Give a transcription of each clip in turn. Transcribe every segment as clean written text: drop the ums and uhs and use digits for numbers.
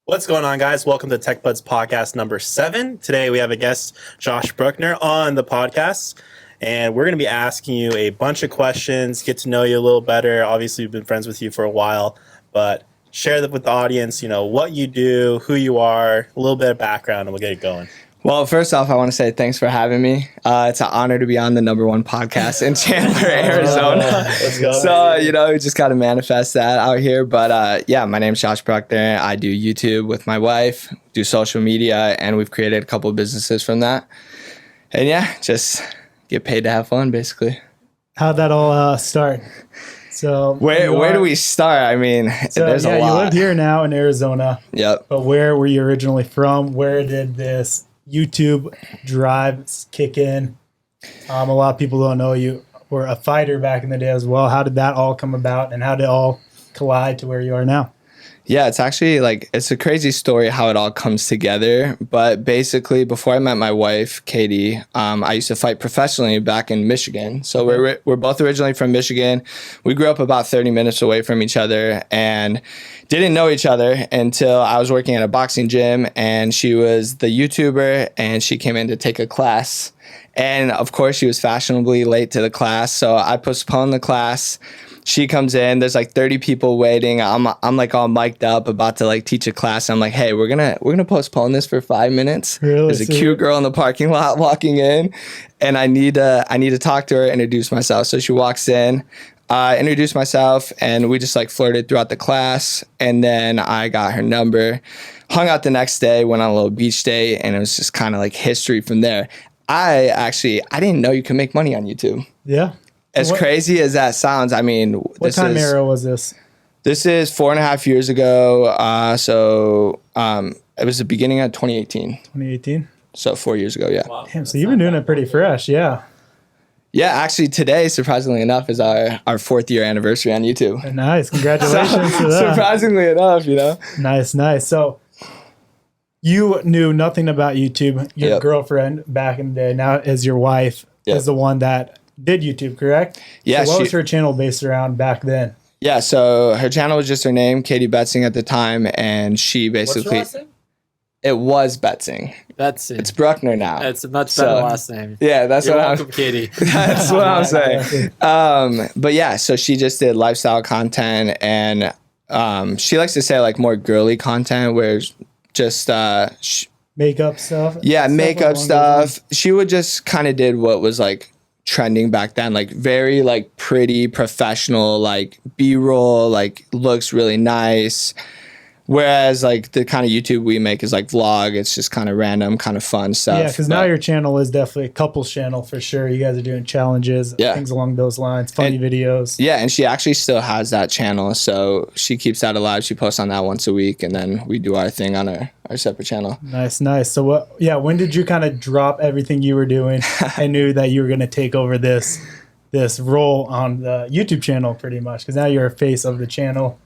What's going on, guys? Welcome to Techbuds podcast number 7. Today we have a guest, Josh Brueckner, on the podcast, and we're going to be asking you a bunch of questions, get to know you a little better. Obviously, we've been friends with you for a while, but share that with the audience, what you do, who you are, a little bit of background, and we'll get it going. Well, first off, I want to say thanks for having me. It's an honor to be on the #1 podcast in Chandler, Arizona. Let's go. So, we just got to manifest that out here. But my name's Josh Bruckner. I do YouTube with my wife, do social media, and we've created a couple of businesses from that. And just get paid to have fun, basically. How'd that all start? So where do we start? I mean, there's a lot. You live here now in Arizona. Yep. But where were you originally from? Where did this YouTube drive kick in? A lot of people don't know you were a fighter back in the day as well. How did that all come about, and how did it all collide to where you are now? Yeah, it's actually it's a crazy story how it all comes together. But basically, before I met my wife, Katie, I used to fight professionally back in Michigan. So we're both originally from Michigan. We grew up about 30 minutes away from each other and didn't know each other until I was working at a boxing gym, and she was the YouTuber, and she came in to take a class. And of course, she was fashionably late to the class, so I postponed the class. She comes in, there's 30 people waiting. I'm all mic'd up, about to teach a class. I'm like, hey, we're gonna postpone this for 5 minutes. Really? There's a cute girl in the parking lot walking in, and I need to talk to her, introduce myself. So she walks in, introduced myself, and we just flirted throughout the class. And then I got her number, hung out the next day, went on a little beach day, and it was just kind of history from there. I didn't know you could make money on YouTube. Yeah. As crazy as that sounds, I mean, what time era was this? This is 4.5 years ago. It was the beginning of 2018. 2018? So 4 years ago, yeah. Wow. Damn, so you've been doing it pretty fresh, yeah. Yeah, actually today, surprisingly enough, is our 4th year anniversary on YouTube. Nice. Congratulations to that. Surprisingly enough, Nice. So you knew nothing about YouTube. Your Yep. girlfriend back in the day, now is your wife, Yep. is the one that did YouTube, correct? Yeah. So what was her channel based around back then? Yeah, so her channel was just her name, Katie Betzing at the time, and she basically... What's your last name? It was Betzing. Betzing. It's Bruckner now. It's a much better last name. Yeah, that's You're what welcome, Katie. That's what I'm saying. But yeah, so she just did lifestyle content, and she likes to say more girly content, where just Makeup stuff? yeah, makeup along those lines? stuff. She would just kind of did what was trending back then, very pretty professional, B-roll, looks really nice. Whereas the kind of YouTube we make is vlog. It's just kind of random, kind of fun stuff. Yeah, because now your channel is definitely a couples channel for sure. You guys are doing challenges, things along those lines, funny videos. Yeah, and she actually still has that channel, so she keeps that alive. She posts on that once a week, and then we do our thing on our separate channel. Nice. So when did you kind of drop everything you were doing and knew that you were going to take over this role on the YouTube channel pretty much? Because now you're a face of the channel.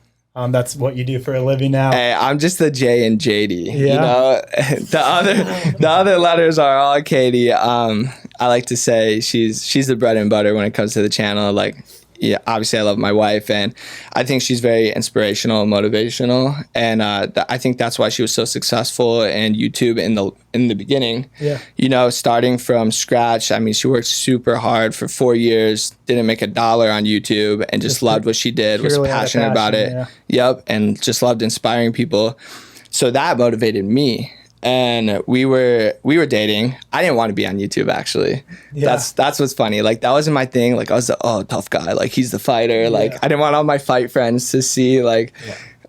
That's what you do for a living now. Hey, I'm just the J and JD. Yeah. The other letters are all Katie. I like to say she's the bread and butter when it comes to the channel. Yeah, obviously I love my wife, and I think she's very inspirational and motivational, and I think that's why she was so successful in YouTube in the beginning. Yeah. Starting from scratch. I mean, she worked super hard for 4 years, didn't make $1 on YouTube, and just loved what she did, was purely out of passionate about it. passion, Yep, and just loved inspiring people. So that motivated me. And we were dating. I didn't want to be on YouTube, actually. Yeah. That's what's funny. That wasn't my thing. I was the tough guy. He's the fighter. I didn't want all my fight friends to see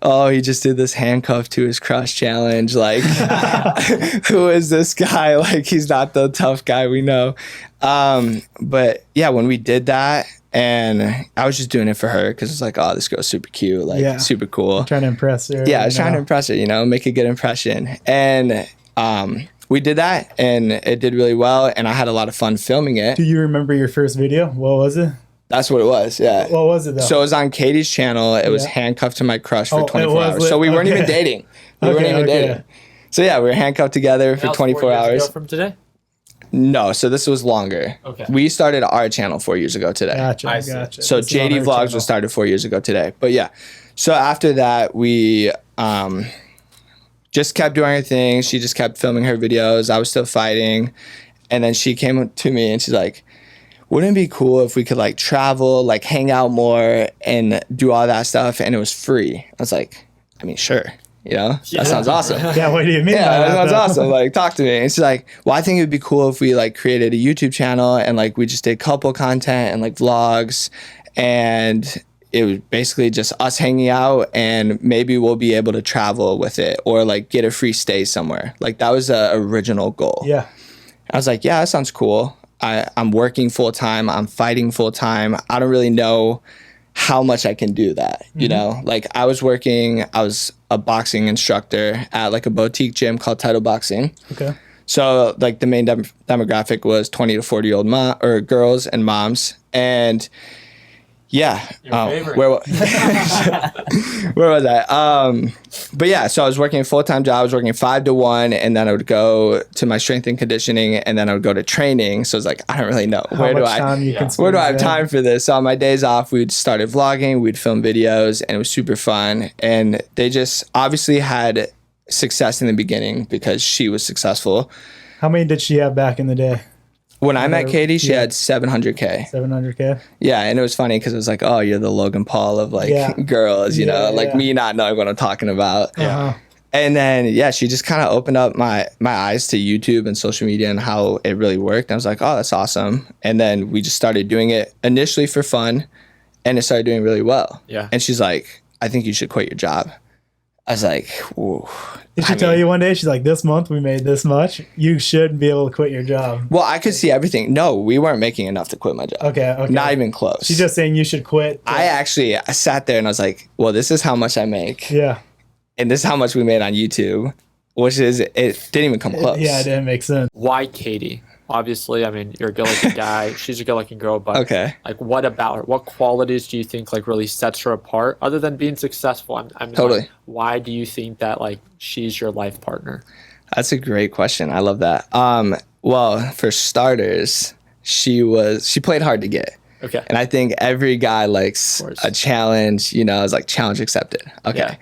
oh, he just did this handcuff to his crush challenge. Who is this guy? He's not the tough guy we know. But yeah, when we did that, and I was just doing it for her because it's oh, this girl's super cute, super cool. Trying to impress her. Yeah, I was trying to impress her, make a good impression. And we did that, and it did really well, and I had a lot of fun filming it. Do you remember your first video? What was it? That's what it was, yeah. What was it, though? So it was on Katie's channel. It was handcuffed to my crush for 24 hours. So we weren't even dating. We weren't even dating. So yeah, we were handcuffed together for 24 hours. From today? No, so this was longer. Okay. We started our channel 4 years ago today. Gotcha. So This is on JD her Vlogs channel. was started 4 years ago today. But yeah, so after that, we just kept doing her thing. She just kept filming her videos. I was still fighting. And then she came to me and she's like, wouldn't it be cool if we could like travel, like hang out more and do all that stuff and it was free? I was like, I mean, sure. You know, that sounds awesome. Yeah, what do you mean? Yeah, that sounds awesome. Like, talk to me. And she's like, well, I think it would be cool if we like created a YouTube channel and like we just did couple content and like vlogs, and it was basically just us hanging out, and maybe we'll be able to travel with it or like get a free stay somewhere. Like that was the original goal. Yeah. I was like, yeah, that sounds cool. I'm working full time. I'm fighting full time. I don't really know how much I can do that, you know? Like I was a boxing instructor at like a boutique gym called Title Boxing. Okay. So like the main demographic was 20 to 40 year old girls and moms. And yeah, where was I? But yeah, so I was working a full-time job. I was working 5 to 1, and then I would go to my strength and conditioning, and then I would go to training. So it's like, I don't really know where do I have time for this. So on my days off, we'd started vlogging, we'd film videos, and it was super fun. And they just obviously had success in the beginning because she was successful. How many did she have back in the day? When I met Katie, she had 700K. 700K? Yeah, and it was funny because it was like, oh, you're the Logan Paul of like girls, you know, like me not knowing what I'm talking about. Yeah. And then, yeah, she just kind of opened up my eyes to YouTube and social media and how it really worked. And I was like, oh, that's awesome. And then we just started doing it initially for fun, and it started doing really well. Yeah. And she's like, I think you should quit your job. I was like, whoa. Did she tell you one day, she's like, this month we made this much, you should be able to quit your job? Well, I could see everything. No, we weren't making enough to quit my job. Okay. Not even close. She's just saying you should quit. I sat there and I was like, well, this is how much I make. Yeah. And this is how much we made on YouTube, which is, it didn't even come close. Yeah, it didn't make sense. Why Katie? Obviously, I mean, you're a good-looking guy. She's a good-looking girl, but okay. Like, what about her? What qualities do you think like really sets her apart, other than being successful? I mean, totally. Like, why do you think that like she's your life partner? That's a great question. I love that. Well, for starters, she played hard to get. Okay. And I think every guy likes a challenge. You know, it's like challenge accepted. Okay.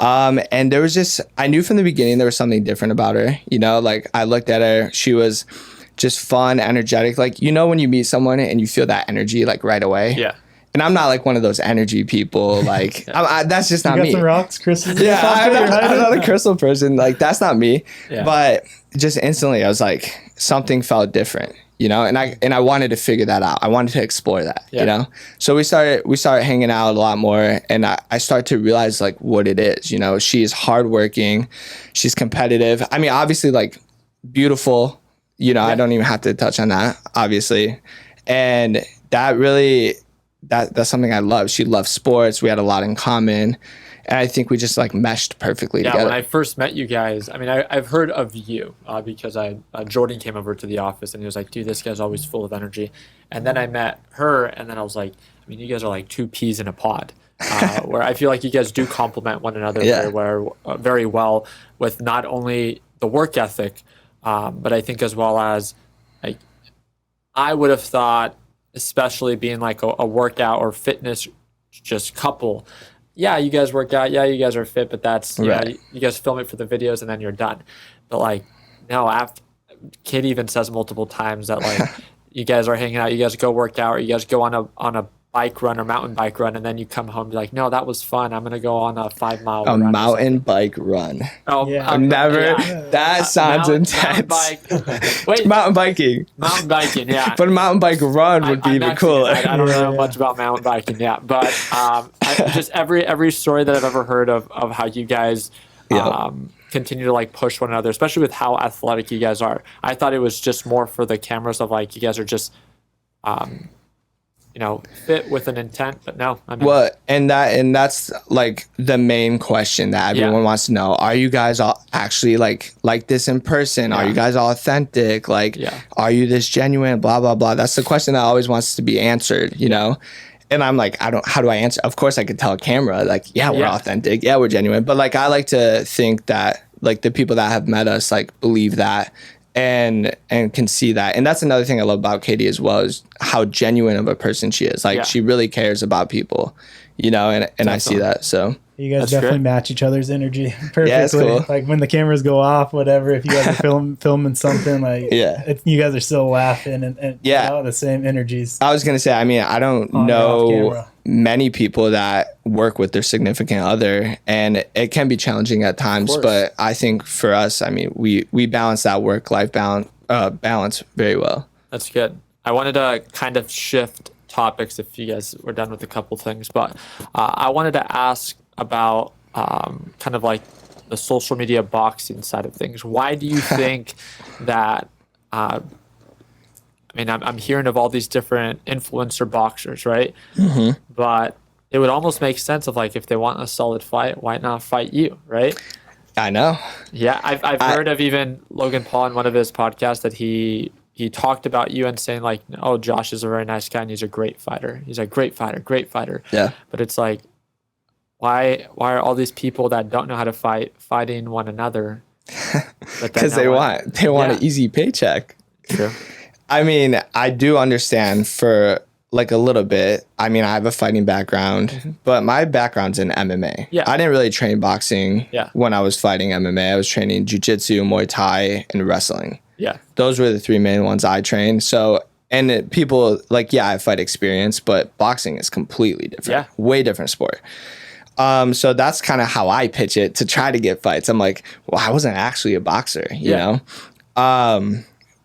Yeah. And there was just, I knew from the beginning there was something different about her. You know, like I looked at her, she was just fun, energetic. Like, you know, when you meet someone and you feel that energy like right away. Yeah. And I'm not like one of those energy people. Like, that's just not me. You got some rocks, crystals? Yeah, I'm not a crystal person. Like, that's not me. Yeah. But just instantly, I was like, something felt different, you know. And I wanted to figure that out. I wanted to explore that, you know. So we started hanging out a lot more, and I started to realize like what it is. You know, she's hardworking, she's competitive. I mean, obviously, like beautiful. You know, I don't even have to touch on that, obviously. And that really. That's something I love. She loves sports. We had a lot in common. And I think we just like meshed perfectly together. When I first met you guys, I mean, I've heard of you because Jordan came over to the office and he was like, dude, this guy's always full of energy. And then I met her and then I was like, I mean, you guys are like two peas in a pod. Where I feel like you guys do complement one another very well with not only the work ethic, but I think as well as like, I would have thought, especially being like a workout or fitness just couple. Yeah, you guys work out. Yeah, you guys are fit, but that's, you know, you guys film it for the videos and then you're done. But like, no, after Kid even says multiple times that like, you guys are hanging out, you guys go work out, or you guys go on a bike run or mountain bike run, and then you come home and be like, no, that was fun. I'm going to go on a 5 mile run. A mountain bike run. Oh, yeah. I've never, that sounds intense. Mountain bike. Wait. Mountain biking. Mountain biking, yeah. But a mountain bike run would be even cooler. I don't know much about mountain biking yet, but just every story that I've ever heard of how you guys continue to like push one another, especially with how athletic you guys are. I thought it was just more for the cameras of like you guys are just you know, fit with an intent, but no. I mean, well, and that's like the main question that everyone wants to know. Are you guys all actually like this in person? Are you guys all authentic? Like, are you this genuine? Blah, blah, blah. That's the question that always wants to be answered, you know? And I'm like, how do I answer? Of course I could tell a camera, like, we're authentic. Yeah, we're genuine. But like, I like to think that like the people that have met us, like believe that and can see that. And that's another thing I love about Katie as well, is how genuine of a person she is. Like she really cares about people, you know, and I see that. So You guys That's definitely great. match each other's energy perfectly. Yeah, that's cool. Like when the cameras go off, whatever, if you guys are filming something, like Yeah. you guys are still laughing and Yeah. you know, the same energies. I was gonna say, I mean, I don't On or off know camera. many people that work with their significant other, and it can be challenging at times. course. But I think for us, I mean, we balance that work-life balance very well. That's good. I wanted to kind of shift topics if you guys were done with a couple things, but I wanted to ask about kind of like the social media boxing side of things. Why do you think that? I mean, I'm hearing of all these different influencer boxers, right? Mm-hmm. But it would almost make sense of like if they want a solid fight, why not fight you, right? I know. Yeah, I've heard of even Logan Paul in one of his podcasts that he talked about you and saying like, oh, Josh is a very nice guy and he's a great fighter. He's a great fighter. Yeah. But it's like, why are all these people that don't know how to fight fighting one another? Because they want Yeah. an easy paycheck. True. I mean, I do understand for like a little bit. I mean, I have a fighting background, but my background's in MMA. Yeah. I didn't really train boxing Yeah. when I was fighting MMA. I was training jiu-jitsu, Muay Thai, and wrestling. Yeah. Those were the three main ones I trained. So, people like, yeah, I have fight experience, but boxing is completely different. Yeah. Way different sport. So that's kind of how I pitch it to try to get fights. I'm like, well, I wasn't actually a boxer, you know?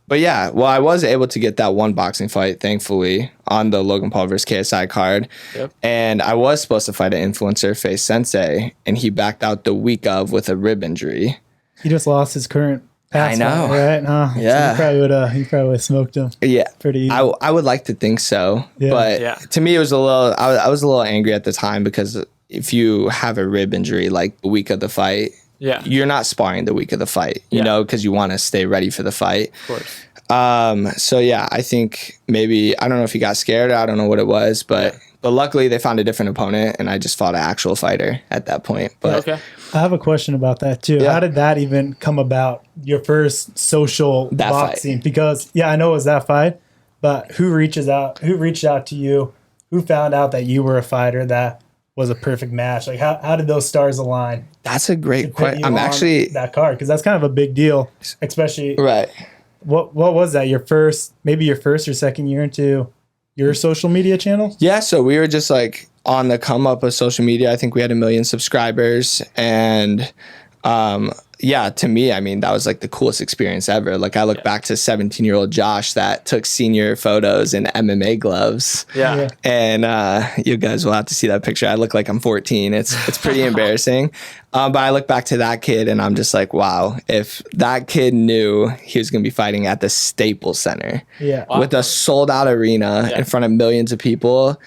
But yeah, well, I was able to get that one boxing fight, thankfully, on the Logan Paul versus KSI card. Yep. And I was supposed to fight an influencer, Face Sensei, and he backed out the week of with a rib injury. He just lost his current past I know. fight, right? Yeah. So you probably would have smoked him Yeah. pretty easy. I would like to think so. Yeah. But Yeah. to me, it was a little, I was a little angry at the time because if you have a rib injury like the week of the fight, Yeah. you're not sparring the week of the fight, you Yeah. know, because you want to stay ready for the fight. Of course. So yeah, I think maybe, I don't know if he got scared, I don't know what it was, but luckily they found a different opponent and I just fought an actual fighter at that point. But Okay. I have a question about that too. Yeah. How did that even come about? Your first social That boxing? Because I know it was that fight, but who reached out to you? Who found out that you were a fighter that was a perfect match? Like how did those stars align? that's a great to put question. you I'm on actually, that card, because that's kind of a big deal, especially right. what was that? Your first or second year into your social media channel? Yeah, so we were just like on the come up of social media. I think we had 1 million subscribers, and yeah, to me, I mean, that was like the coolest experience ever. Like I look back to 17-year-old Josh that took senior photos in MMA gloves. Yeah. And you guys will have to see that picture. I look like I'm 14. It's pretty embarrassing. But I look back to that kid and I'm just like, wow, if that kid knew he was going to be fighting at the Staples Center Yeah. Wow. with a sold out arena in front of millions of people,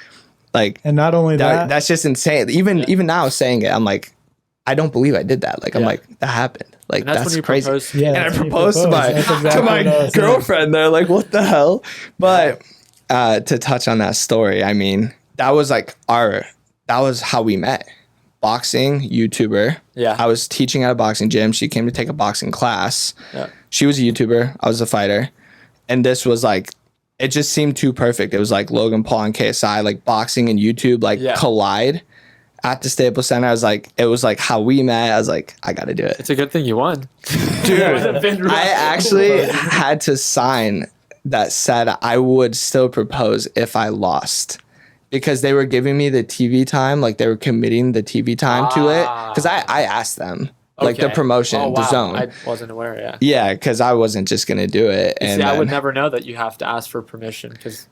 like And not only that, that's just insane. Even now saying it, I'm like, I don't believe I did that. Like, I'm like, that happened. Like, And that's, that's when you crazy. proposed. yeah, And I that's when you proposed to my, That's exactly to my what I was saying. girlfriend. They're like, what the hell? But to touch on that story, I mean, that was how we met. Boxing, YouTuber. Yeah. I was teaching at a boxing gym. She came to take a boxing class. Yeah. She was a YouTuber. I was a fighter. And this was like, it just seemed too perfect. It was like Logan Paul and KSI, like boxing and YouTube, like collide at the Staples Center. It was like how we met. I was like, I got to do it. It's a good thing you won. Dude, been rough. I actually had to sign that said I would still propose if I lost, because they were giving me the TV time, like they were committing the TV time to it. Because I asked them, like the Okay. promotion, Oh, the wow. zone. I wasn't aware. Yeah. Yeah, because I wasn't just gonna do it. See, And I would then- never know that you have to ask for permission because.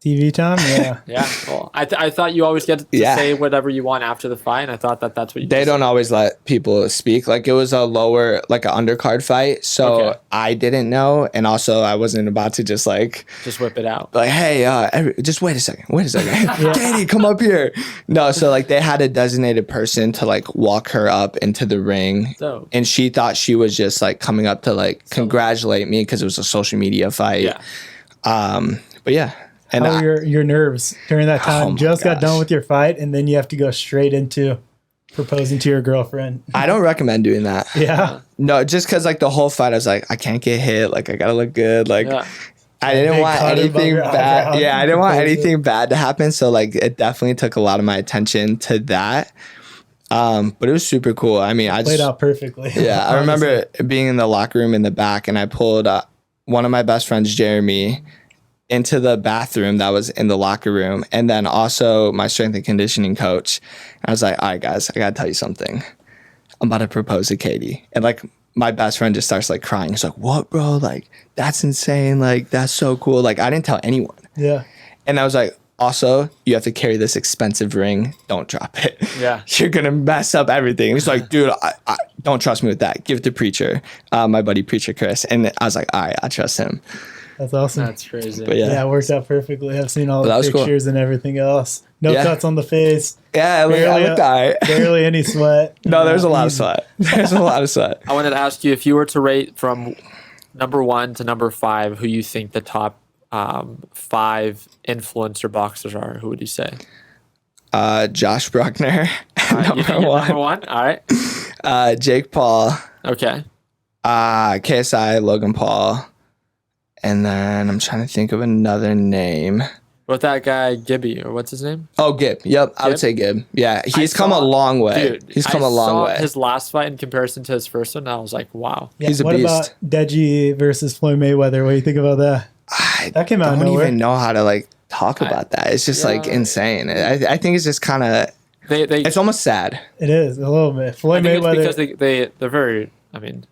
TV time. Yeah. Yeah, well, I thought you always get to say whatever you want after the fight, and I thought that's what you. They just- don't always let people speak. Like it was a lower, like an undercard fight, so Okay. I didn't know, and also I wasn't about to just like, whip it out. hey, just wait a second, Katie, come up here. No, so like they had a designated person to like walk her up into the ring, Dope. and she thought she was just like coming up to like congratulate me because it was a social media fight. Yeah. But yeah. And How were your nerves during that time? Oh my Just got done gosh. with your fight, and then you have to go straight into proposing to your girlfriend. I don't recommend doing that. Yeah. No, just because like the whole fight, I was like, I can't get hit. Like I gotta look good. Like Yeah. I didn't Big want cut above anything your bad. eyebrow. Yeah, I didn't want Crazy. anything bad to happen. So like it definitely took a lot of my attention to that. But it was super cool. I mean, I Played just out perfectly. yeah, I remember being in the locker room in the back, and I pulled one of my best friends, Jeremy, into the bathroom that was in the locker room, and then also my strength and conditioning coach. And I was like, all right, guys, I gotta tell you something. I'm about to propose to Katie. And like my best friend just starts like crying. He's like, what, bro? Like, that's insane. Like, that's so cool. Like, I didn't tell anyone. Yeah. And I was like, also, you have to carry this expensive ring. Don't drop it. Yeah. You're going to mess up everything. He's like, dude, I don't trust me with that. Give it to Preacher, my buddy Preacher Chris. And I was like, all right, I trust him. That's awesome. That's crazy. But Yeah, it worked out perfectly. I've seen all Well, that the was cool. pictures and everything else. No Yeah. cuts on the face. Yeah, I looked all right. Barely any sweat. No, there's a lot of Easy. sweat. There's a lot of sweat. I wanted to ask you if you were to rate from number 1 to number 5, who you think the top 5 influencer boxers are. Who would you say? Josh Bruckner, You think you're number 1? All right. Jake Paul, Okay. KSI, Logan Paul. And then I'm trying to think of another name. With that guy Gibby, or what's his name? Oh, Gib. Yep, I would Gib? say Gib. Yeah, he's I come a saw- long way. Dude, He's come I a long saw way. his last fight in comparison to his first one, and I was like, wow. Yeah, He's a what beast. about Deji versus Floyd Mayweather? What do you think about that? I That came out of don't nowhere. even know how to like talk about that. It's just like Yeah. insane. I think it's just kind of, They it's almost sad. It is a little bit. I Floyd think it's Mayweather. because they're very, I mean,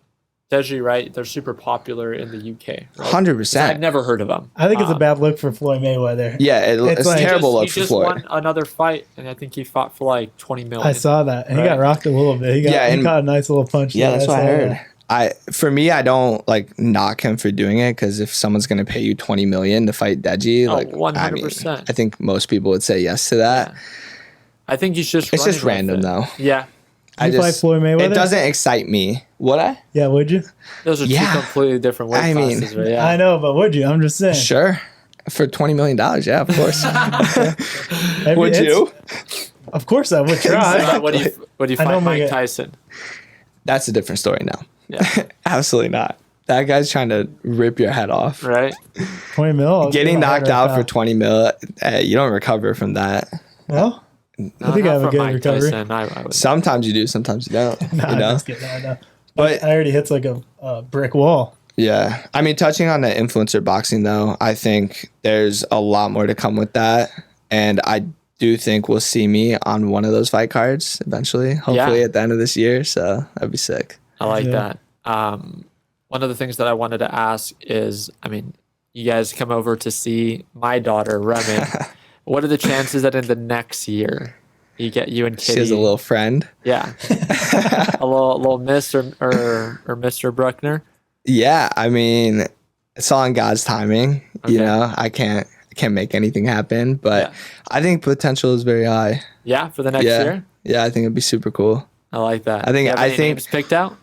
Deji, right? They're super popular in the UK. Right? 100%. I've never heard of them. I think it's a bad look for Floyd Mayweather. Yeah, it's It's like- terrible look He for just Floyd. won another fight, and I think he fought for like 20 million. I saw that, and he Right. got rocked a little bit. He Yeah, and- caught a nice little punch. Yeah, there. that's what I saw heard. that. For me, I don't like knock him for doing it because if someone's gonna pay you 20 million to fight Deji, Oh, like 100%. I think most people would say yes to that. I think he's just. It's just running with random it. though. Yeah, I You fight just Floyd Mayweather? it doesn't excite me. Would I? Yeah, would you? those are Yeah. two completely different weight I mean, classes. Right? Yeah. I know, but would you? I'm just saying. Sure. For $20 million, yeah, of course. Maybe Would it's- you? Of course, I would try. What do you I know find Mike Mike- Tyson? That's a different story now. Yeah. Absolutely not. That guy's trying to rip your head off. Right. 20 mil. I'll Getting get my head knocked right out now. for 20 mil, you don't recover from that. Well, No, I think I not have a from good Mike recovery. Tyson. I would. Sometimes you do, sometimes you don't. Nah, you know? I'm just kidding. I know. But I already hits like a brick wall. yeah, I mean, touching on the influencer boxing though, I think there's a lot more to come with that, and I do think we'll see me on one of those fight cards eventually. Hopefully Yeah. at the end of this year. So that'd be sick. I like Yeah. that. One of the things that I wanted to ask is, I mean, you guys come over to see my daughter, Remy. What are the chances that in the next year you get you and Kitty? She has a little friend. Yeah. a little Miss or Mr. Bruckner. Yeah, I mean, it's all in God's timing. You Okay. know, I can't make anything happen, but Yeah. I think potential is very high. Yeah, for the next Yeah, year. yeah, I think it'd be super cool. I like that. I think- You have I any think- names picked out.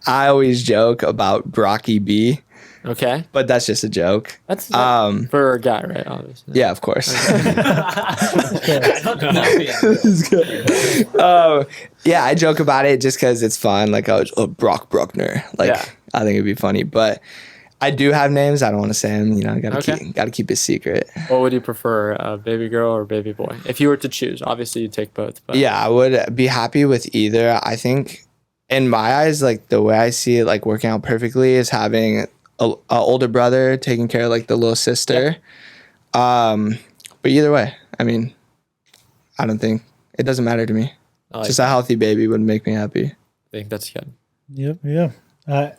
I always joke about Brocky B, Okay, but that's just a joke. that's Um, for a guy, right? Obviously. Yeah, of course. I don't know. Yeah, I joke about it just because it's fun. Like, Bruckner. Like, Yeah. I think it'd be funny. But I do have names. I don't want to say them. You know, Okay. gotta keep it secret. What would you prefer, a baby girl or baby boy? If you were to choose, obviously you take both. But Yeah, I would be happy with either. I think, in my eyes, like the way I see it, like working out perfectly is having a older brother taking care of like the little sister. But either way, I mean, I don't think it doesn't matter to me. I like Just a healthy baby would make me happy. I think that's good. Yep. Yeah.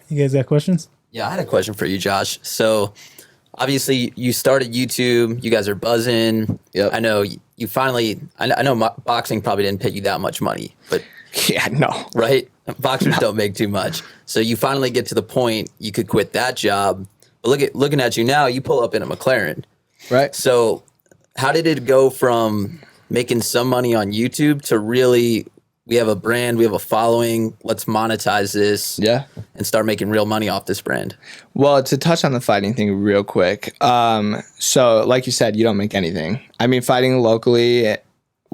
You guys got questions? Yeah, I had a question for you, Josh. So, obviously, you started YouTube. You guys are buzzing. Yep. I know you finally. I know boxing probably didn't pay you that much money, but Yeah, no. right, boxers don't make too much. So you finally get to the point you could quit that job. But looking at you now, you pull up in a McLaren. Right. So, how did it go from making some money on YouTube to really? We have a brand, we have a following. Let's monetize this. Yeah. And start making real money off this brand. Well, to touch on the fighting thing real quick. So like you said, you don't make anything. I mean, fighting locally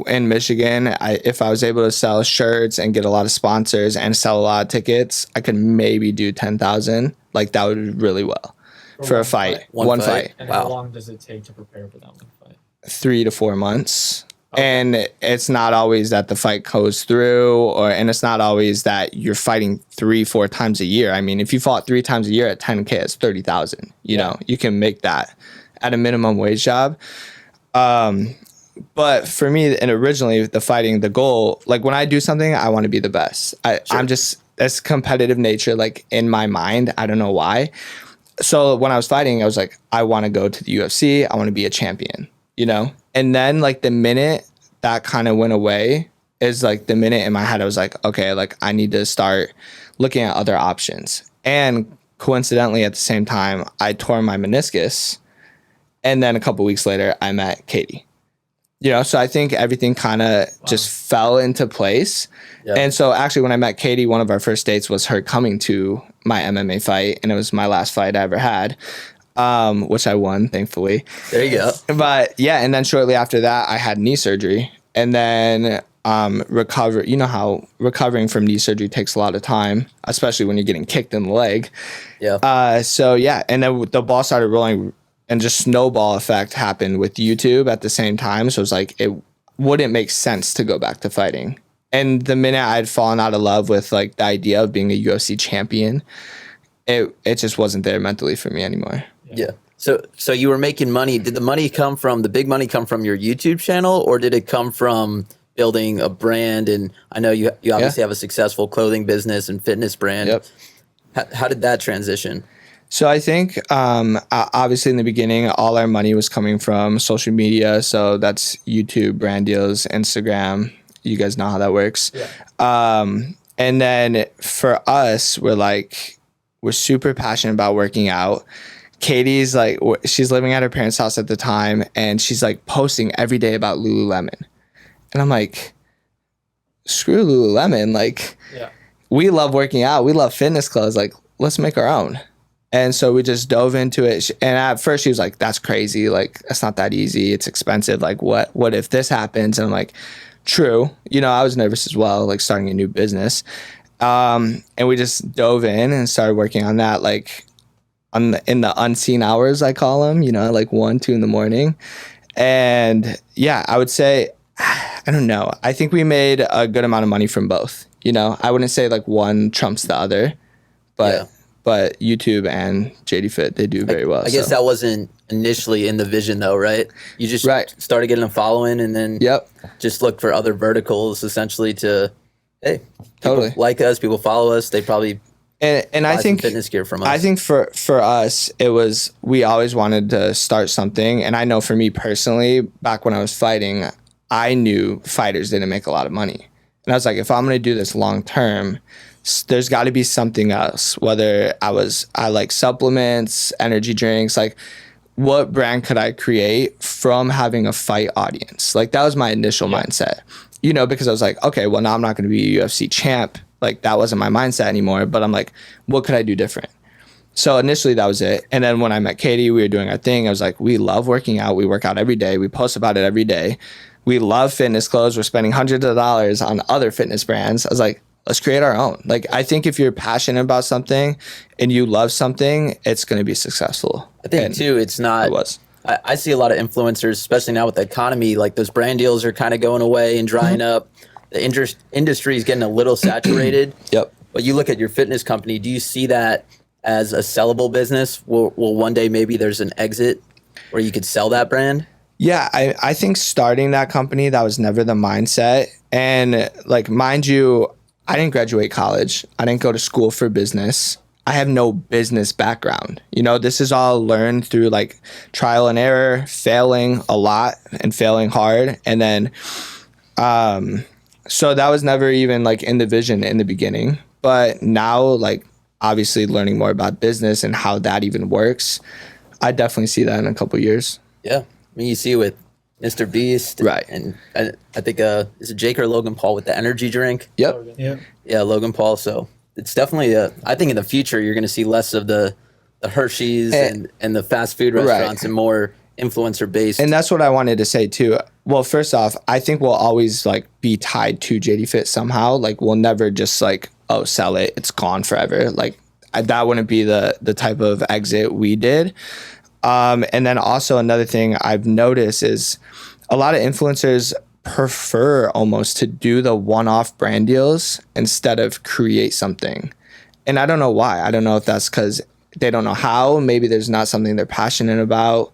in Michigan, if I was able to sell shirts and get a lot of sponsors and sell a lot of tickets, I could maybe do 10,000. Like that would do really well for a fight. One One fight. fight. And Wow. how long does it take to prepare for that one fight? 3 to 4 months. And it's not always that the fight goes through, and it's not always that you're fighting 3-4 times a year. I mean, if you fought 3 times a year at 10K, it's 30,000. You know, you can make that at a minimum wage job. But for me, and originally the fighting, the goal, like when I do something, I want to be the best. I'm just, that's competitive nature, like in my mind. I don't know why. So when I was fighting, I was like, I want to go to the UFC. I want to be a champion, you know? And then like the minute that kind of went away is like the minute in my head, I was like, okay, like I need to start looking at other options. And coincidentally at the same time, I tore my meniscus. And then a couple weeks later, I met Katie. You know, so I think everything kind of just fell into place. Yep. And so actually when I met Katie, one of our first dates was her coming to my MMA fight. And it was my last fight I ever had, which I won, thankfully. There you go. But yeah, and then shortly after that, I had knee surgery. And then you know how recovering from knee surgery takes a lot of time, especially when you're getting kicked in the leg. Yeah. So yeah, and then the ball started rolling. And just snowball effect happened with YouTube at the same time. So it was like, it wouldn't make sense to go back to fighting. And the minute I had fallen out of love with like the idea of being a UFC champion, it just wasn't there mentally for me anymore. Yeah. So you were making money. Did the big money come from your YouTube channel, or did it come from building a brand? And I know you obviously have a successful clothing business and fitness brand. Yep. How did that transition? So I think obviously in the beginning, all our money was coming from social media. So that's YouTube, brand deals, Instagram. You guys know how that works. Yeah. And then for us, we're super passionate about working out. Katie's like, she's living at her parents' house at the time, and she's like posting every day about Lululemon. And I'm like, screw Lululemon. Like, we love working out. We love fitness clothes. Like, let's make our own. And so we just dove into it. And at first she was like, that's crazy. Like, that's not that easy. It's expensive. Like, what if this happens? And I'm like, true. You know, I was nervous as well, like starting a new business. And we just dove in and started working on that, like in the unseen hours, I call them, you know, like 1-2 in the morning. And yeah, I would say, I don't know. I think we made a good amount of money from both. You know, I wouldn't say like one trumps the other, but YouTube and JD Fit, they do very well. I guess that wasn't initially in the vision though, right? You just started getting a following and then just look for other verticals essentially to, hey, people like us, people follow us, they probably and I think fitness gear from us. I think for us, it was, we always wanted to start something. And I know for me personally, back when I was fighting, I knew fighters didn't make a lot of money. And I was like, if I'm going to do this long term, there's got to be something else, whether I like supplements, energy drinks, like what brand could I create from having a fight audience? Like that was my initial mindset, you know, because I was like, okay, well now I'm not going to be a UFC champ. Like that wasn't my mindset anymore, but I'm like, what could I do different? So initially that was it. And then when I met Katie, we were doing our thing. I was like, we love working out. We work out every day. We post about it every day. We love fitness clothes. We're spending hundreds of dollars on other fitness brands. I was like, let's create our own. Like, I think if you're passionate about something and you love something, it's going to be successful. I think too, it's not, I see a lot of influencers, especially now with the economy, like those brand deals are kind of going away and drying up. The industry is getting a little saturated. But you look at your fitness company, do you see that as a sellable business? Will one day maybe there's an exit where you could sell that brand? Yeah, I think starting that company, that was never the mindset. And like, mind you, I didn't graduate college. I didn't go to school for business. I have no business background. You know, this is all learned through like trial and error, failing a lot and failing hard. And then, so that was never even like in the vision in the beginning. But now, like, obviously learning more about business and how that even works, I definitely see that in a couple of years. Yeah. I mean, you see with Mr. Beast. And I think, is it Jake or Logan Paul with the energy drink? Yep. Yeah, Logan Paul. So it's definitely, I think in the future, you're going to see less of the Hershey's and the fast food restaurants and more influencer based. And that's what I wanted to say too. Well, first off, I think we'll always like be tied to JD Fit somehow. Like we'll never just like, oh, sell it, it's gone forever. Like that wouldn't be the type of exit we did. And then also another thing I've noticed is a lot of influencers prefer almost to do the one-off brand deals instead of create something. And I don't know why. I don't know if that's because they don't know how. Maybe there's not something they're passionate about.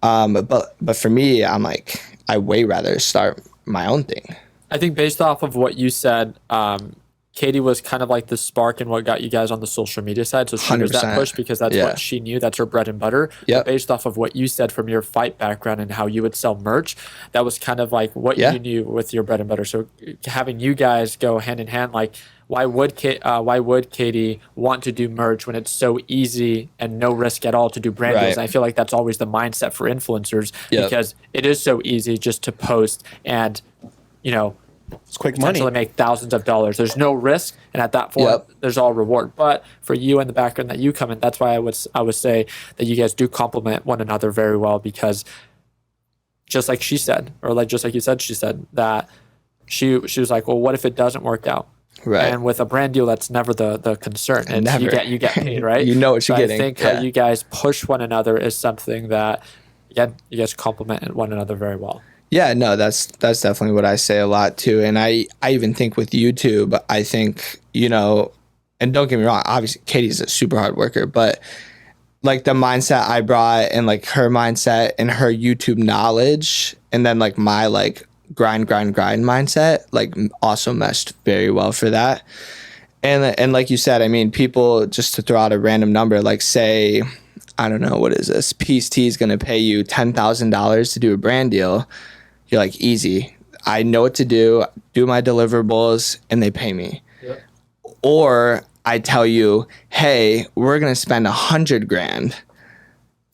But for me, I'm like, I way rather start my own thing. I think based off of what you said, Katie was kind of like the spark in what got you guys on the social media side. So she was that 100%. push because that's what she knew. That's her bread and butter. Yep. But based off of what you said from your fight background and how you would sell merch, that was kind of like what you knew with your bread and butter. So having you guys go hand in hand, like why would Katie want to do merch when it's so easy and no risk at all to do brand deals? And I feel like that's always the mindset for influencers because it is so easy just to post and, you know, it's quick money. Make thousands of dollars. There's no risk, and at that point, there's all reward. But for you and the background that you come in, that's why I would say that you guys do complement one another very well because, just like she said, or like just like you said, she said that she was like, well, what if it doesn't work out? Right. And with a brand deal, that's never the concern. And you get paid, right? You know what you're getting. I think how you guys push one another is something that, again, you guys complement one another very well. Yeah, no, that's definitely what I say a lot too. And I even think with YouTube, I think, you know, and don't get me wrong, obviously Katie's a super hard worker, but like the mindset I brought and like her mindset and her YouTube knowledge and then like my like grind mindset like also meshed very well for that. And like you said, I mean, people, just to throw out a random number, like say, I don't know, what is this? PST is going to pay you $10,000 to do a brand deal. You're like, easy. I know what to do my deliverables, and they pay me. Yep. Or I tell you, hey, we're going to spend $100,000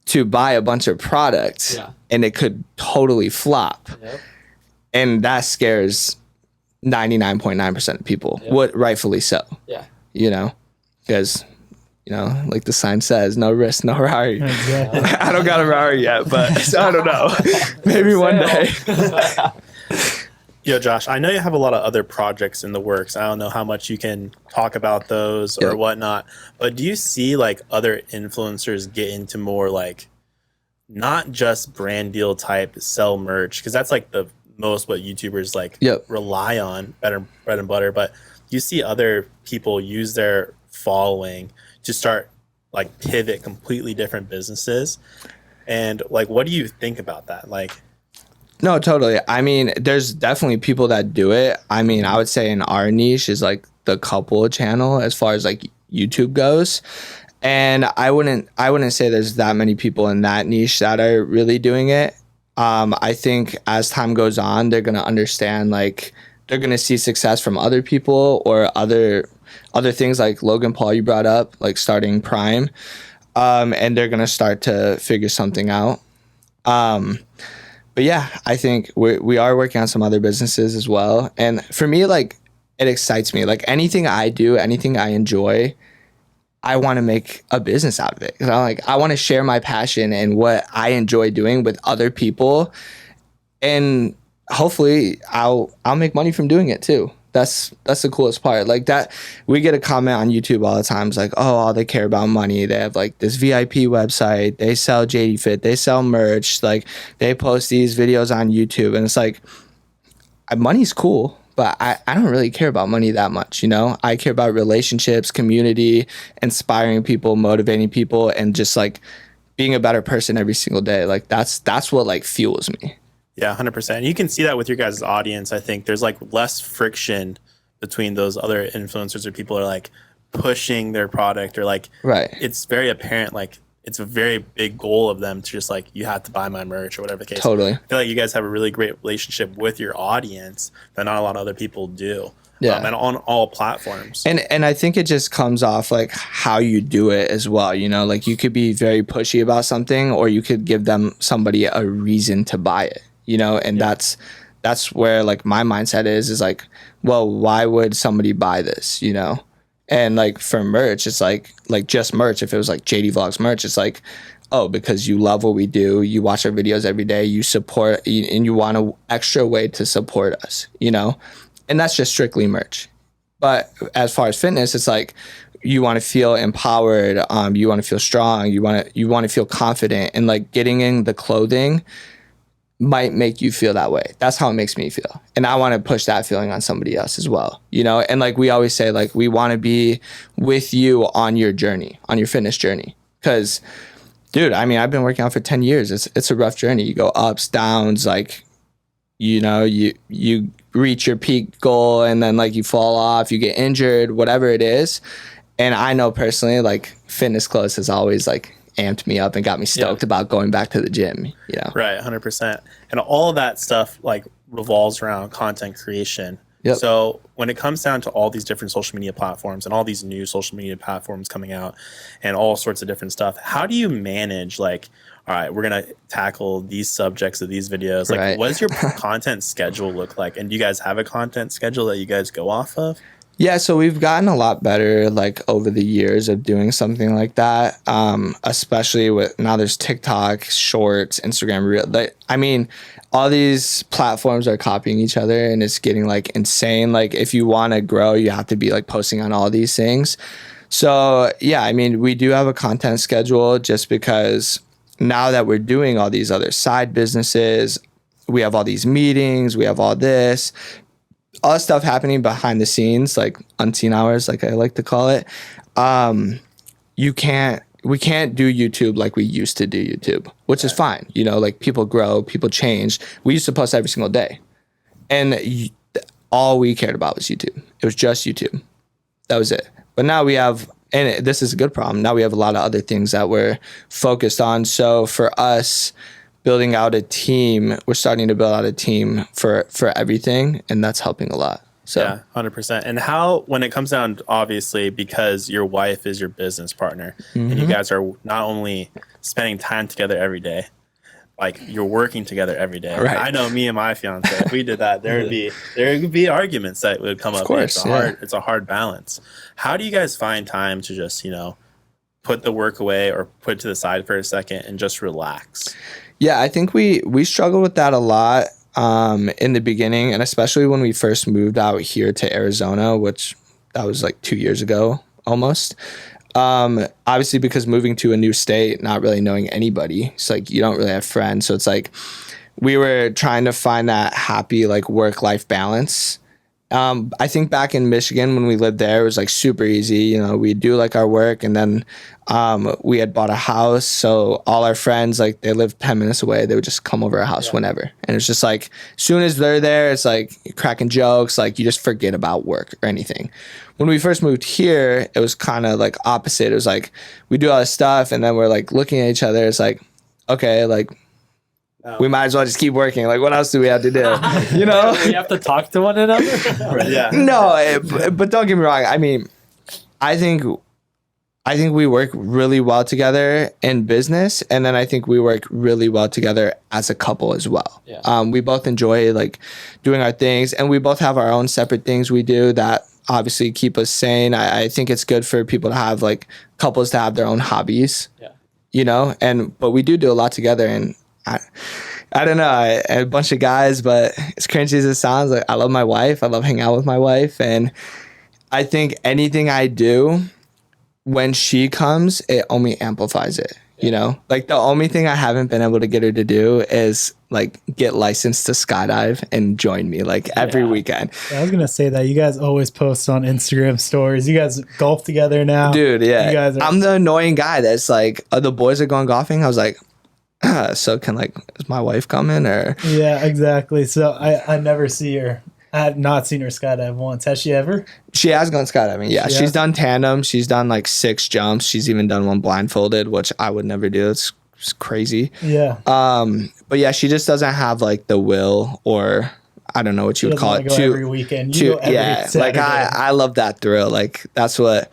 to buy a bunch of products, and it could totally flop. Yep. And that scares 99.9% of people, what rightfully so. Yeah. You know, because, you know, like the sign says, no risk, no Rari. Exactly. I don't got a Rari yet, but so I don't know. Maybe one day. Yo, Josh, I know you have a lot of other projects in the works. I don't know how much you can talk about those or whatnot, but do you see like other influencers get into more like not just brand deal type sell merch? Because that's like the most what YouTubers like rely on, bread and butter. But you see other people use their following to start like pivot completely different businesses. And like, what do you think about that? Like, no, totally. I mean, there's definitely people that do it. I mean, I would say in our niche is like the couple channel as far as like YouTube goes. And I wouldn't say there's that many people in that niche that are really doing it. I think as time goes on, they're going to understand, like they're going to see success from other people or other things like Logan Paul you brought up, like starting Prime, and they're going to start to figure something out. But yeah, I think we are working on some other businesses as well. And for me, like it excites me. Like anything I do, anything I enjoy, I want to make a business out of it. I want to share my passion and what I enjoy doing with other people, and hopefully I'll make money from doing it too. That's the coolest part. Like that, we get a comment on YouTube all the time. It's like, oh, all they care about money. They have like this VIP website. They sell JD Fit. They sell merch. Like they post these videos on YouTube, and it's like, money's cool, but I don't really care about money that much. You know, I care about relationships, community, inspiring people, motivating people, and just like being a better person every single day. Like that's what like fuels me. Yeah, 100%. You can see that with your guys' audience. I think there's like less friction between those other influencers or people are like pushing their product or like, it's very apparent. Like it's a very big goal of them to just like, you have to buy my merch or whatever the case. Totally. I feel like you guys have a really great relationship with your audience that not a lot of other people do. Yeah. And on all platforms. And I think it just comes off like how you do it as well. You know, like you could be very pushy about something, or you could give somebody a reason to buy it. You know, and that's where like my mindset is like, well, why would somebody buy this? You know, and like for merch, it's like just merch. If it was like JD Vlogs merch, it's like, oh, because you love what we do, you watch our videos every day, you support, and you want an extra way to support us. You know, and that's just strictly merch. But as far as fitness, it's like you want to feel empowered, you want to feel strong, you want to feel confident, and like getting in the clothing might make you feel that way. That's how it makes me feel. And I want to push that feeling on somebody else as well, you know? And like we always say, like, we want to be with you on your journey, on your fitness journey. Cause dude, I mean, I've been working out for 10 years. It's a rough journey. You go ups, downs, like, you know, you reach your peak goal and then like you fall off, you get injured, whatever it is. And I know personally, like, fitness clothes has always like amped me up and got me stoked about going back to the gym, you know? Right, 100%. And all of that stuff like revolves around content creation. Yep. So when it comes down to all these different social media platforms and all these new social media platforms coming out and all sorts of different stuff, how do you manage, like, all right, we're going to tackle these subjects of these videos. Like, Right. what does your content schedule look like? And do you guys have a content schedule that you guys go off of? Yeah, so we've gotten a lot better like over the years of doing something like that. Especially with now there's TikTok, Shorts, Instagram Reel. I mean, all these platforms are copying each other and it's getting like insane. Like if you want to grow, you have to be like posting on all these things. So yeah, I mean, we do have a content schedule just because now that we're doing all these other side businesses, we have all these meetings, we have all this stuff happening behind the scenes, like unseen hours, like I like to call it. We can't do YouTube like we used to do YouTube, which is fine. You know, like people grow, people change. We used to post every single day. And all we cared about was YouTube. It was just YouTube. That was it. But now we have, and this is a good problem, now we have a lot of other things that we're focused on. So for us, building out a team, we're starting to build out a team for everything, and that's helping a lot. So yeah, 100%. And how, when it comes down, obviously, because your wife is your business partner, and you guys are not only spending time together every day, like you're working together every day. Right. I know me and my fiance, if we did that, there would be arguments that would come up. Of course, It's a hard balance. How do you guys find time to just, you know, put the work away or put it to the side for a second and just relax? Yeah, I think we struggled with that a lot in the beginning, and especially when we first moved out here to Arizona, which that was like 2 years ago almost. Obviously, because moving to a new state, not really knowing anybody, it's like you don't really have friends. So it's like we were trying to find that happy like work-life balance. I think back in Michigan when we lived there, it was like super easy. You know, we'd do like our work, and then we had bought a house. So all our friends, like they lived 10 minutes away. They would just come over our house whenever. And it's just like, as soon as they're there, it's like cracking jokes. Like you just forget about work or anything. When we first moved here, it was kind of like opposite. It was like, we do all this stuff and then we're like looking at each other. It's like, okay, like, we might as well just keep working. Like, what else do we have to do? You know? We have to talk to one another? Yeah. No, but don't get me wrong. I mean, I think we work really well together in business, and then I think we work really well together as a couple as well. Yeah. We both enjoy like doing our things, and we both have our own separate things we do that obviously keep us sane. I think it's good for people to have like couples to have their own hobbies. Yeah. You know, but we do a lot together, and I don't know, a bunch of guys, but as cringy as it sounds, like I love my wife. I love hanging out with my wife, and I think anything I do, when she comes, it only amplifies it. You know, like the only thing I haven't been able to get her to do is like get licensed to skydive and join me like every weekend. I was gonna say that you guys always post on Instagram stories. You guys golf together now, Dude. Yeah, You guys are- I'm the annoying guy that's like, the boys are going golfing. I was like, so is my wife coming or? Yeah, exactly. So I never see her. I had not seen her skydive once. Has she ever? She has gone skydiving. Yeah, She she's has? done tandem. She's done like 6 jumps. She's even done one blindfolded, which I would never do. It's crazy. Yeah. But yeah, she just doesn't have like the will, or I don't know what you would call it. Go every weekend. You go every Like Saturday. I love that thrill. Like that's what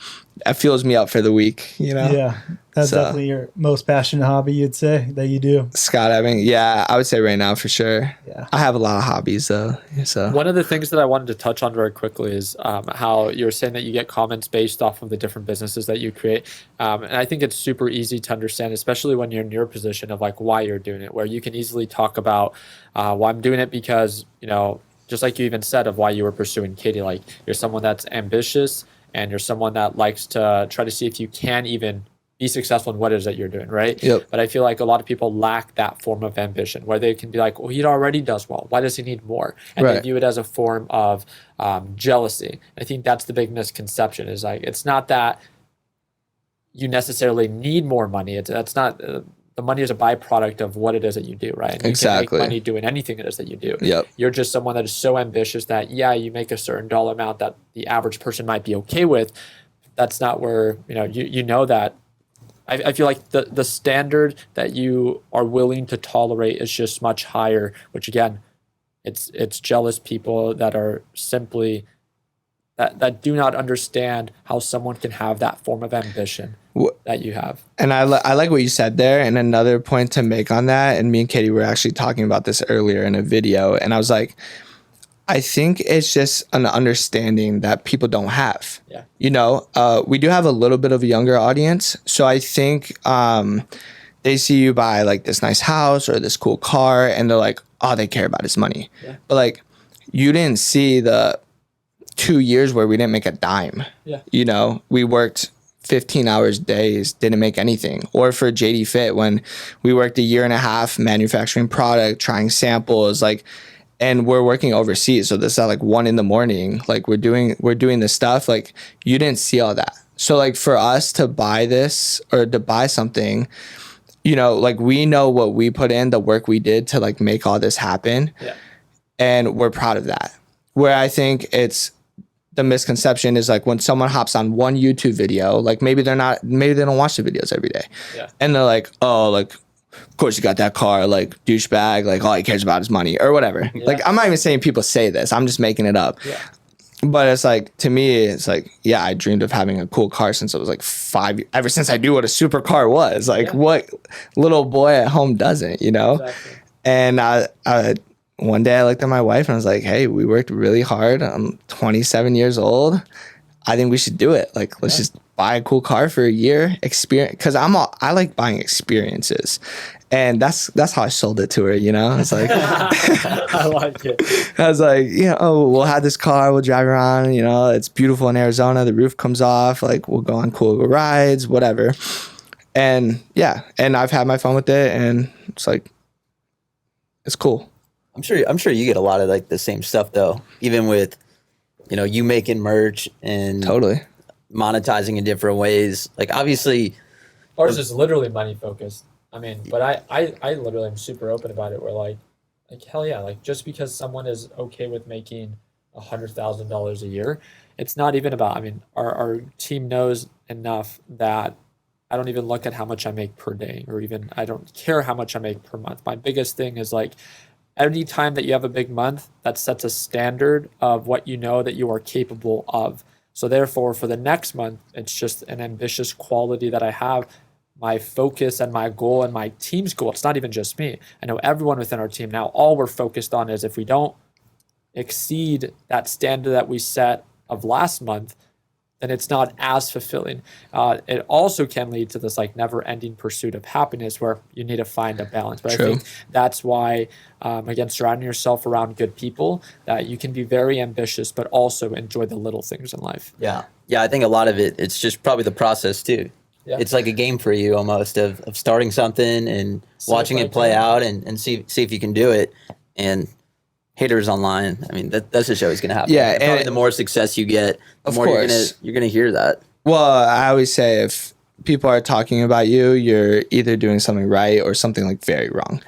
fuels me up for the week. You know. Yeah, that's So- definitely your most passionate hobby. You'd say that you do. Skydiving. Yeah, I would say right now for sure. Yeah. I have a lot of hobbies though. So One of the things that I wanted to touch on very quickly is how you were saying that you get comments based off of the different businesses that you create. And I think it's super easy to understand, especially when you're in your position of like why you're doing it, where you can easily talk about, well, I'm doing it because, you know, just like you even said of why you were pursuing Katie, like you're someone that's ambitious and you're someone that likes to try to see if you can even be successful in what it is that you're doing, right? Yep. But I feel like a lot of people lack that form of ambition where they can be like, well, he already does well. Why does he need more? And they view it as a form of jealousy. I think that's the big misconception is like, it's not that you necessarily need more money. That's not, the money is a byproduct of what it is that you do, right? And exactly. You can make money doing anything it is that you do. Yep. You're just someone that is so ambitious that, you make a certain dollar amount that the average person might be okay with. That's not where, you know that. I feel like the standard that you are willing to tolerate is just much higher, which again, it's jealous people that are simply that do not understand how someone can have that form of ambition that you have. And I like what you said there. And another point to make on that, and me and Katie were actually talking about this earlier in a video, and I was like, I think it's just an understanding that people don't have. Yeah. We do have a little bit of a younger audience, so I think they see you buy like this nice house or this cool car, and they're like, all they care about is money. Yeah. But like, you didn't see the 2 years where we didn't make a dime. Yeah. We worked 15 hours days, didn't make anything. Or for JD Fit, when we worked a year and a half manufacturing product, trying samples, and we're working overseas. So this is at like 1 a.m. Like we're doing this stuff. Like you didn't see all that. So like for us to buy this or to buy something, like we know what we put in, the work we did to like make all this happen. Yeah. And we're proud of that. Where I think it's the misconception is like when someone hops on one YouTube video, like maybe they don't watch the videos every day. Yeah. And they're like, oh, like, of course you got that car, like douchebag, like all he cares about is money or whatever. Yeah. Like I'm not even saying people say this. I'm just making it up. Yeah. But it's like, to me, it's like, yeah, I dreamed of having a cool car since I was like 5, ever since I knew what a supercar was. Like what little boy at home doesn't, Exactly. And one day I looked at my wife and I was like, hey, we worked really hard. I'm 27 years old. I think we should do it. Like, let's just buy a cool car for a year, experience. Because I like buying experiences, and that's how I sold it to her. It's like I like it. I was like, we'll have this car, we'll drive around. It's beautiful in Arizona. The roof comes off. Like, we'll go on cool rides, whatever. And and I've had my fun with it, and it's like, it's cool. I'm sure you get a lot of like the same stuff though, even with, you making merch and Totally monetizing in different ways. Like obviously Ours is literally money focused. I mean, but I literally am super open about it. We're like hell yeah, like just because someone is okay with making $100,000 a year, it's not even about, I mean, our team knows enough that I don't even look at how much I make per day, or even I don't care how much I make per month. My biggest thing is like, any time that you have a big month, that sets a standard of what you know that you are capable of. So therefore, for the next month, it's just an ambitious quality that I have. My focus and my goal and my team's goal, it's not even just me. I know everyone within our team now, all we're focused on is if we don't exceed that standard that we set of last month, then it's not as fulfilling. It also can lead to this like never-ending pursuit of happiness where you need to find a balance. But True. I think that's why, again, surrounding yourself around good people, that you can be very ambitious, but also enjoy the little things in life. Yeah. I think a lot of it's just probably the process too. Yeah. It's like a game for you almost of starting something and watching it play out and see if you can do it. And haters online, I mean, that's just always going to happen. Yeah, and probably the more success you get, the of more course. you're gonna hear that. Well, I always say if people are talking about you, you're either doing something right or something like very wrong.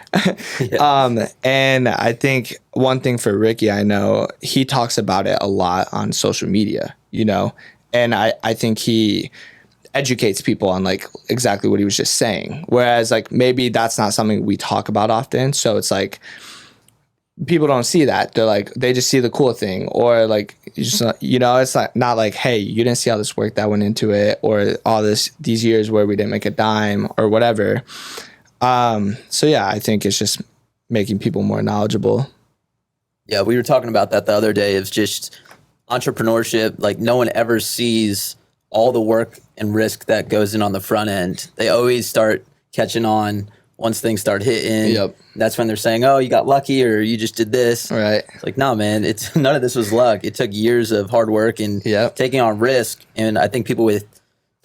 Yeah. And I think one thing for Ricky, I know he talks about it a lot on social media, and I think he educates people on like exactly what he was just saying. Whereas like maybe that's not something we talk about often. So it's like, people don't see that. They're like, they just see the cool thing, or like, it's not like, hey, you didn't see all this work that went into it, or all these years where we didn't make a dime or whatever. So yeah, I think it's just making people more knowledgeable. Yeah, we were talking about that the other day. It's just entrepreneurship. Like no one ever sees all the work and risk that goes in on the front end. They always start catching on once things start hitting. Yep. That's when they're saying, oh, you got lucky, or you just did this. Right. It's like, no, man, none of this was luck. It took years of hard work and taking on risk. And I think people with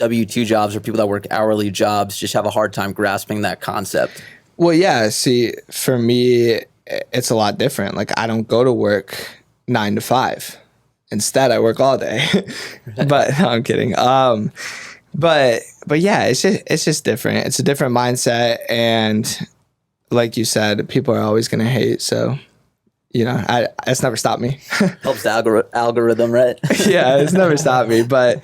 W-2 jobs or people that work hourly jobs just have a hard time grasping that concept? Well, yeah. See, for me, it's a lot different. Like, I don't go to work 9 to 5. Instead, I work all day. But no, I'm kidding. But yeah, it's just different. It's a different mindset, and like you said, people are always gonna hate. So, it's never stopped me. Helps the algorithm, right? Yeah, it's never stopped me. But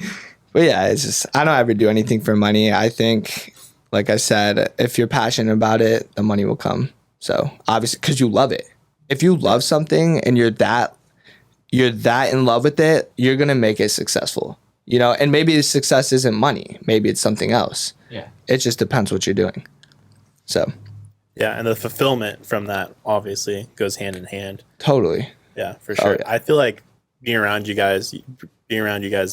yeah, it's just, I don't ever do anything for money. I think, like I said, if you're passionate about it, the money will come. So obviously, because you love it. If you love something and you're that in love with it, you're gonna make it successful. And maybe the success isn't money. Maybe it's something else. Yeah. It just depends what you're doing. So. Yeah, and the fulfillment from that obviously goes hand in hand. Totally. Yeah, for sure. Oh, yeah. I feel like being around you guys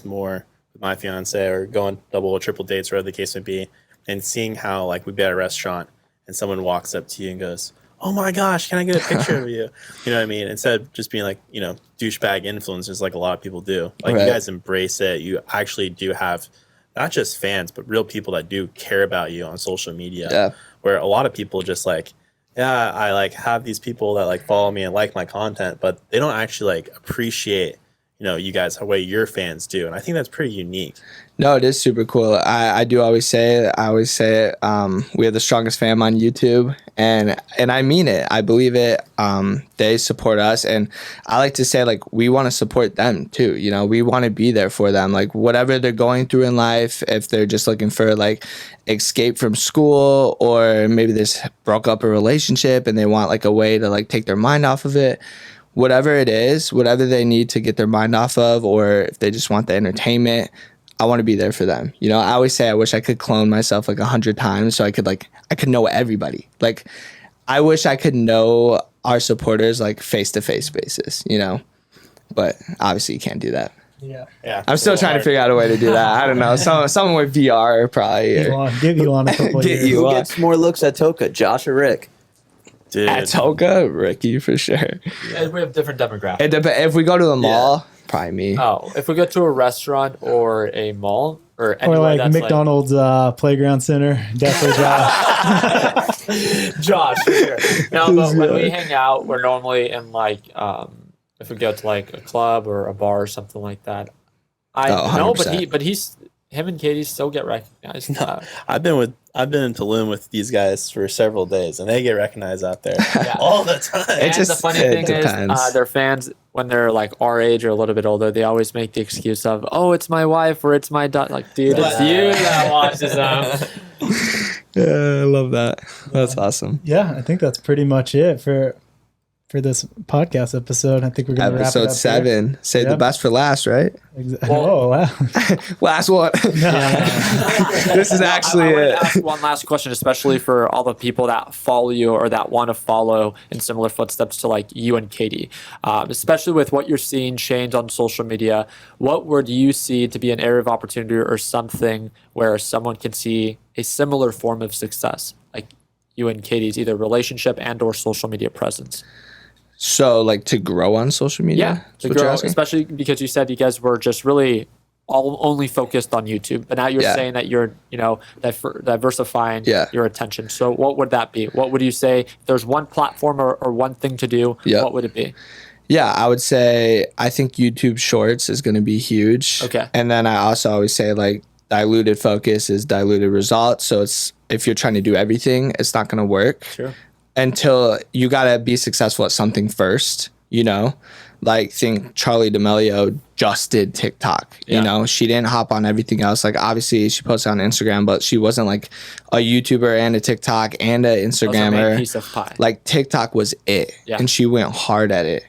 more with my fiance, or going double or triple dates, or whatever the case may be, and seeing how, like, we'd be at a restaurant and someone walks up to you and goes, "Oh my gosh, can I get a picture of you?" You know what I mean? Instead of just being like, douchebag influencers like a lot of people do. Like, right. You guys embrace it. You actually do have not just fans, but real people that do care about you on social media. Yeah. Where a lot of people just like, yeah, I like have these people that like follow me and like my content, but they don't actually like appreciate, you guys the way your fans do. And I think that's pretty unique. No, it is super cool. I always say it. We have the strongest fam on YouTube, and I mean it. I believe it. They support us, and I like to say, like, we want to support them too. We want to be there for them. Like, whatever they're going through in life, if they're just looking for like escape from school, or maybe they just broke up a relationship and they want like a way to like take their mind off of it. Whatever it is, whatever they need to get their mind off of, or if they just want the entertainment, I want to be there for them. I always say I wish I could clone myself like 100 times so I could know everybody. Like, I wish I could know our supporters like face-to-face basis, but obviously you can't do that. Yeah. I'm still trying to figure out a way to do that. I don't know. Someone with VR probably. Give you on a couple of years. Who gets more looks at Toka, Josh or Rick? Dude. At Toka, Ricky for sure. Yeah, we have different demographics. If we go to the mall, probably me. Oh, if we go to a restaurant or a mall or anywhere Or like that's McDonald's playground center, definitely Josh. Josh, for sure. No, but when we hang out, we're normally in like if we go to like a club or a bar or something like that. Him and Katie still get recognized. I've been in Tulum with these guys for several days, and they get recognized out there all the time. And the funny thing is, their fans, when they're like our age or a little bit older, they always make the excuse of, "Oh, it's my wife," or "It's my daughter." Like, dude, it's you that watches them. Yeah, I love that. That's awesome. Yeah, I think that's pretty much it for this podcast episode. I think we're going to wrap it up. Episode 7. Here. Save the best for last, right? Oh, wow. Last one. This is actually I it. ask one last question, especially for all the people that follow you or that want to follow in similar footsteps to like you and Katie, especially with what you're seeing change on social media. What would you see to be an area of opportunity or something where someone can see a similar form of success, like you and Katie's either relationship and or social media presence? So, like, to grow on social media? Yeah, to grow, especially because you said you guys were just really only focused on YouTube, but now you're saying that you're, diversifying your attention. So what would that be? What would you say, if there's one platform or one thing to do, what would it be? Yeah, I would say, I think YouTube Shorts is going to be huge. Okay. And then I also always say, like, diluted focus is diluted results. So if you're trying to do everything, it's not going to work. Sure. Until you got to be successful at something first, like think Charlie D'Amelio just did TikTok, she didn't hop on everything else. Like, obviously she posted on Instagram, but she wasn't like a YouTuber and a TikTok and an Instagrammer. Piece of pie. Like, TikTok was it. Yeah. And she went hard at it,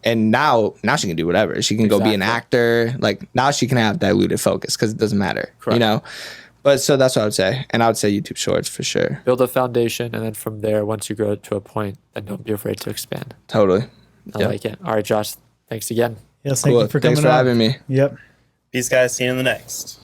and now she can do whatever. She can go be an actor. Like, now she can have diluted focus because it doesn't matter, Correct. But so that's what I would say. And I would say YouTube Shorts for sure. Build a foundation, and then from there, once you grow to a point, then don't be afraid to expand. Totally. I like it. All right, Josh, thanks again. Yes, thank you for coming Thanks for having me. Yep. Peace, guys. See you in the next.